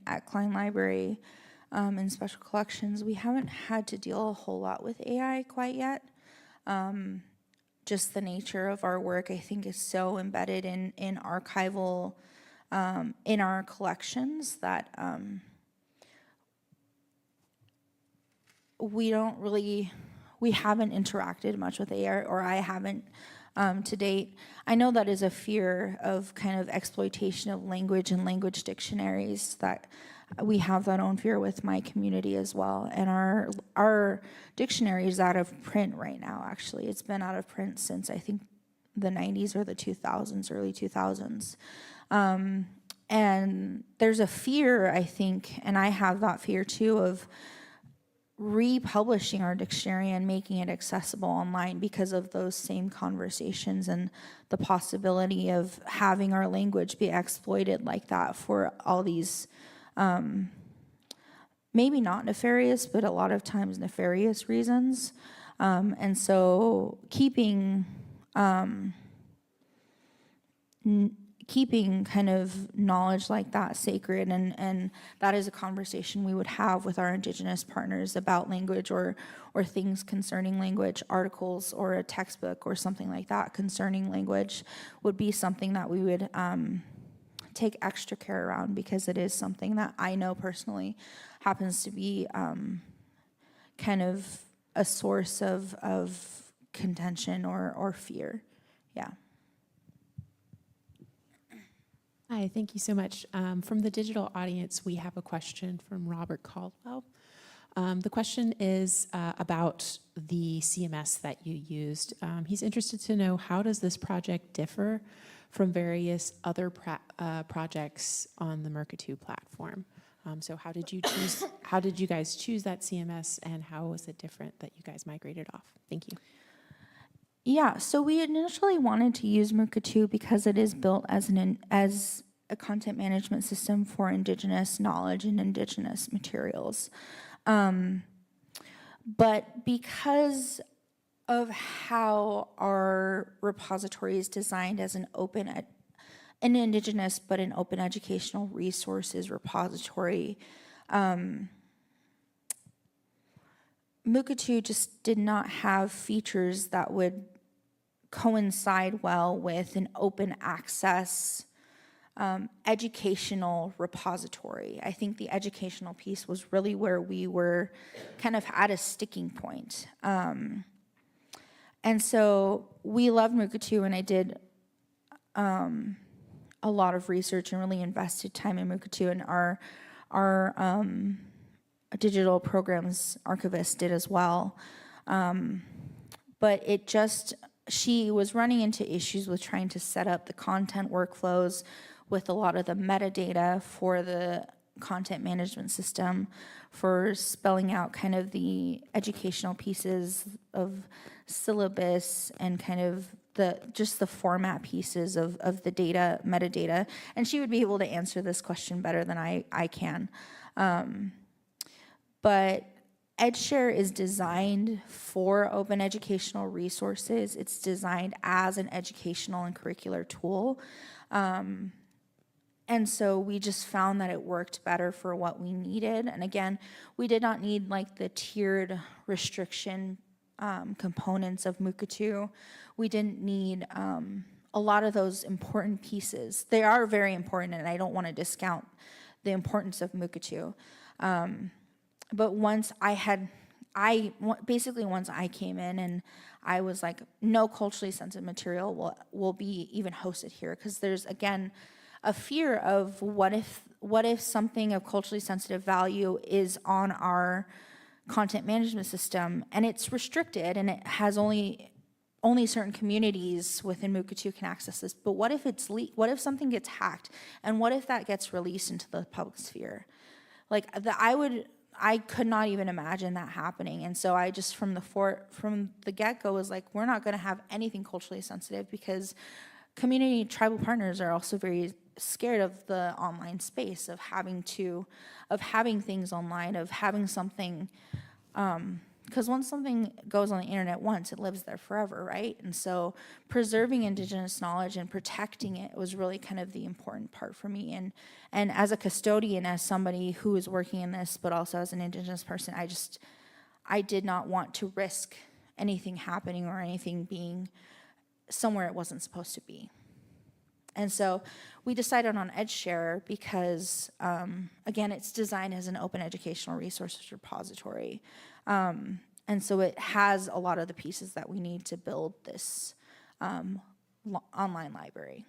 at Cline Library in special collections, we haven't had to deal a whole lot with AI quite yet. Just the nature of our work, I think, is so embedded in archival, in our collections that we haven't interacted much with AI, or I haven't to date. I know that is a fear of kind of exploitation of language and language dictionaries, that we have that own fear with my community as well. And our dictionary is out of print right now, actually. It's been out of print since, I think, the 90s or the 2000s, early 2000s. And there's a fear, I think, and I have that fear too, of republishing our dictionary and making it accessible online because of those same conversations and the possibility of having our language be exploited like that for all these maybe not nefarious, but a lot of times nefarious reasons. And so keeping kind of knowledge like that sacred, and that is a conversation we would have with our Indigenous partners about language or things concerning language, articles or a textbook or something like that concerning language would be something that we would take extra care around, because it is something that I know personally happens to be kind of a source of contention or fear. Yeah. Hi, thank you so much. From the digital audience, we have a question from Robert Caldwell. The question is about the CMS that you used. He's interested to know, how does this project differ from various other projects on the Mercatoo platform? So how did you guys choose that CMS, and how was it different that you guys migrated off? Thank you. Yeah, so we initially wanted to use Mercatoo because it is built as a content management system for Indigenous knowledge and Indigenous materials. But because of how our repository is designed as an Indigenous but an open educational resources repository, Mercatoo just did not have features that would coincide well with an open access educational repository. I think the educational piece was really where we were kind of at a sticking point. And so we love Mercatoo, and I did a lot of research and really invested time in Mercatoo, and our digital programs archivist did as well. But she was running into issues with trying to set up the content workflows with a lot of the metadata for the content management system, for spelling out kind of the educational pieces of syllabus and kind of just the format pieces of the data, metadata. And she would be able to answer this question better than I can. But EdShare is designed for open educational resources. It's designed as an educational and curricular tool. And so we just found that it worked better for what we needed. And again, we did not need like the tiered restriction components of Mercatoo. We didn't need a lot of those important pieces. They are very important, and I don't want to discount the importance of Mercatoo. But once once I came in and I was like, no culturally sensitive material will be even hosted here, because there's, again, a fear of what if something of culturally sensitive value is on our content management system and it's restricted and it has only certain communities within Mukurtu can access this, but what if what if something gets hacked, and what if that gets released into the public sphere? Like, I could not even imagine that happening, and so I just from the get-go was like, we're not going to have anything culturally sensitive, because community tribal partners are also very scared of the online space, of having things online, of having something. Because once something goes on the internet once, it lives there forever, right? And so preserving Indigenous knowledge and protecting it was really kind of the important part for me. And as a custodian, as somebody who is working in this, but also as an Indigenous person, I did not want to risk anything happening or anything being somewhere it wasn't supposed to be. And so we decided on EdgeShare because, again, it's designed as an open educational resources repository. And so it has a lot of the pieces that we need to build this online library.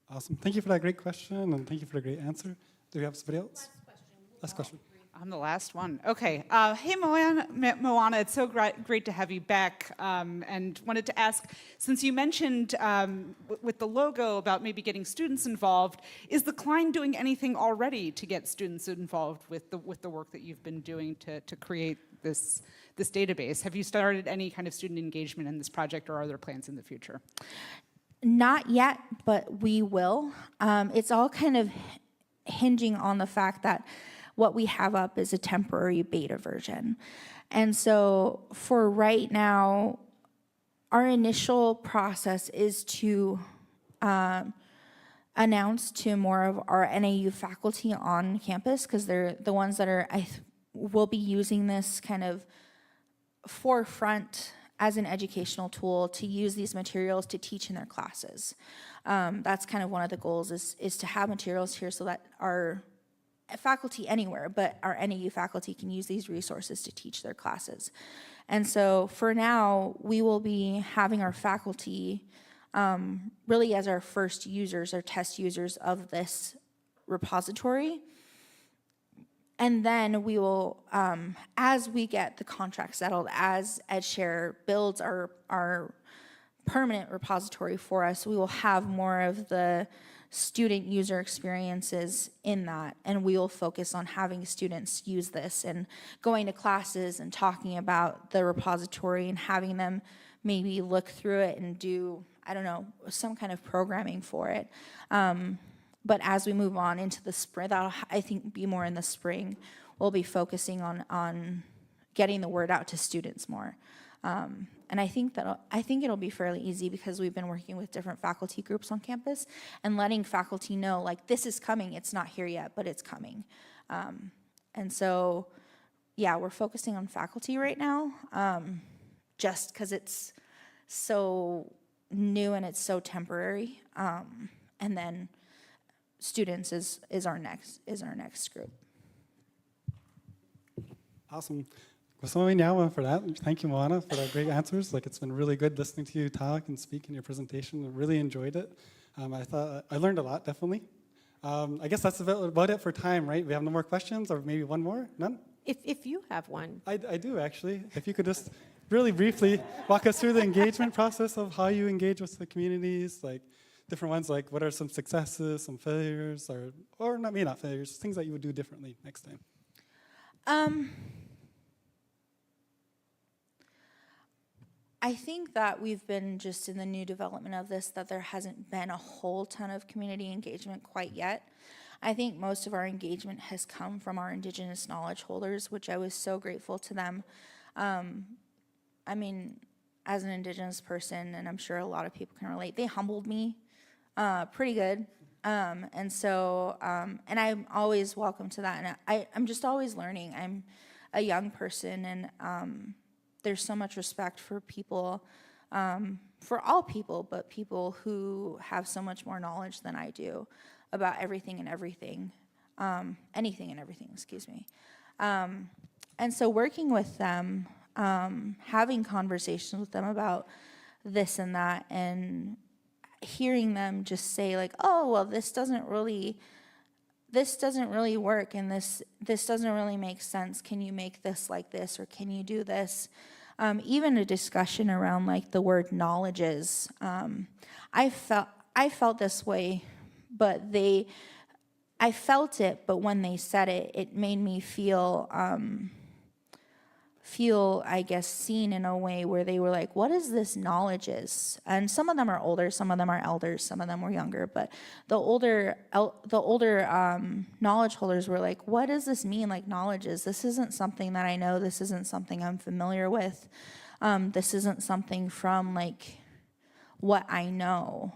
Awesome. Thank you for that great question, and thank you for the great answer. Do we have somebody else? Last question. I'm the last one. Okay. Hey, Mowana, it's so great to have you back. And wanted to ask, since you mentioned with the logo about maybe getting students involved, is the Cline doing anything already to get students involved with the work that you've been doing to create this database? Have you started any kind of student engagement in this project, or are there plans in the future? Not yet, but we will. It's all kind of hinging on the fact that what we have up is a temporary beta version. And so for right now, our initial process is to announce to more of our NAU faculty on campus, because they're the ones that will be using this kind of forefront as an educational tool to use these materials to teach in their classes. That's kind of one of the goals, is to have materials here so that our faculty anywhere, but our NAU faculty can use these resources to teach their classes. And so for now, we will be having our faculty really as our first users, our test users of this repository. And then we will, as we get the contract settled, as EdgeShare builds our permanent repository for us, we will have more of the student user experiences in that, and we will focus on having students use this and going to classes and talking about the repository and having them maybe look through it and do, I don't know, some kind of programming for it. But as we move on into the spring, that'll, I think, be more in the spring, we'll be focusing on getting the word out to students more. And I think it'll be fairly easy, because we've been working with different faculty groups on campus and letting faculty know, like, this is coming. It's not here yet, but it's coming. And so, yeah, we're focusing on faculty right now, just because it's so new and it's so temporary. And then students is our next group. Awesome. For that. Thank you, Mowana, for that great answers. Like, it's been really good listening to you talk and speak in your presentation. I really enjoyed it. I learned a lot, definitely. I guess that's about it for time, right? We have no more questions, or maybe one more? None? If you have one. I do, actually. If you could just really briefly walk us through the engagement process of how you engage with the communities, like different ones, like what are some successes, some failures, or not failures, things that you would do differently next time. I think that we've been just in the new development of this, that there hasn't been a whole ton of community engagement quite yet. I think most of our engagement has come from our Indigenous knowledge holders, which I was so grateful to them. I mean, as an Indigenous person, and I'm sure a lot of people can relate, they humbled me pretty good. And so, and I'm always welcome to that. And I'm just always learning. I'm a young person, and there's so much respect for people, for all people, but people who have so much more knowledge than I do about everything and everything, anything and everything, excuse me. And so working with them, having conversations with them about this and that, and hearing them just say like, oh, well, this doesn't really work, and this doesn't really make sense. Can you make this like this, or can you do this? Even a discussion around like the word knowledges. I felt this way, but I felt it, but when they said it, it made me feel, I guess, seen in a way where they were like, what is this knowledge is? And some of them are older, some of them are elders, some of them were younger, but the older knowledge holders were like, what does this mean, like knowledge is? This isn't something that I know, this isn't something I'm familiar with, this isn't something from like what I know.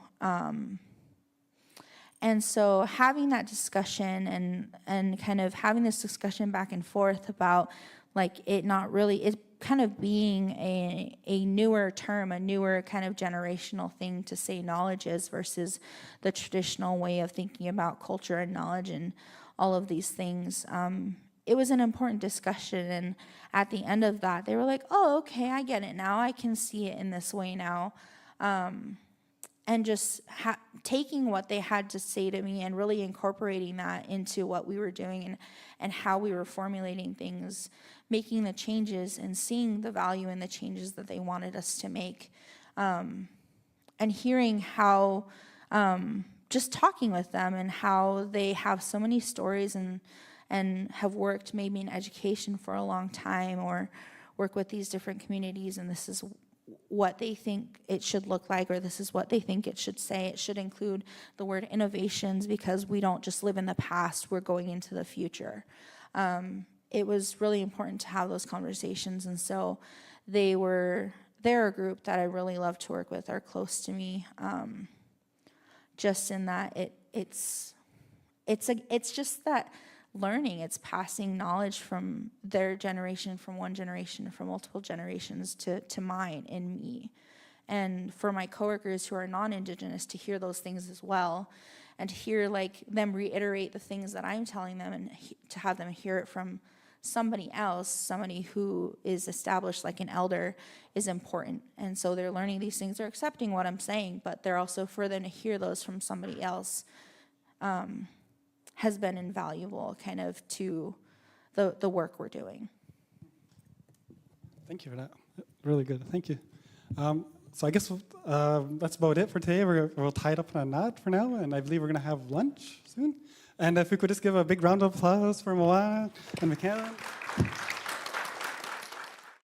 And so having that discussion and kind of having this discussion back and forth about like it kind of being a newer term, a newer kind of generational thing to say knowledge is versus the traditional way of thinking about culture and knowledge and all of these things. It was an important discussion, and at the end of that, they were like, oh, okay, I get it now. I can see it in this way now. And just taking what they had to say to me and really incorporating that into what we were doing and how we were formulating things, making the changes and seeing the value in the changes that they wanted us to make. And hearing how, just talking with them and how they have so many stories and have worked maybe in education for a long time or work with these different communities, and this is what they think it should look like, or this is what they think it should say. It should include the word innovations, because we don't just live in the past, we're going into the future. It was really important to have those conversations, and so they're a group that I really love to work with, are close to me, just in that it's just that learning, it's passing knowledge from their generation, from one generation, from multiple generations to mine and me. And for my coworkers who are non-Indigenous to hear those things as well, and to hear like them reiterate the things that I'm telling them, and to have them hear it from somebody else, somebody who is established like an elder, is important. And so they're learning these things, they're accepting what I'm saying, but they're also, for them to hear those from somebody else, has been invaluable kind of to the work we're doing. Thank you for that. Really good. Thank you. So I guess that's about it for today. We'll tie it up on that for now, and I believe we're going to have lunch soon. And if we could just give a big round of applause for Mowana and Mikalen.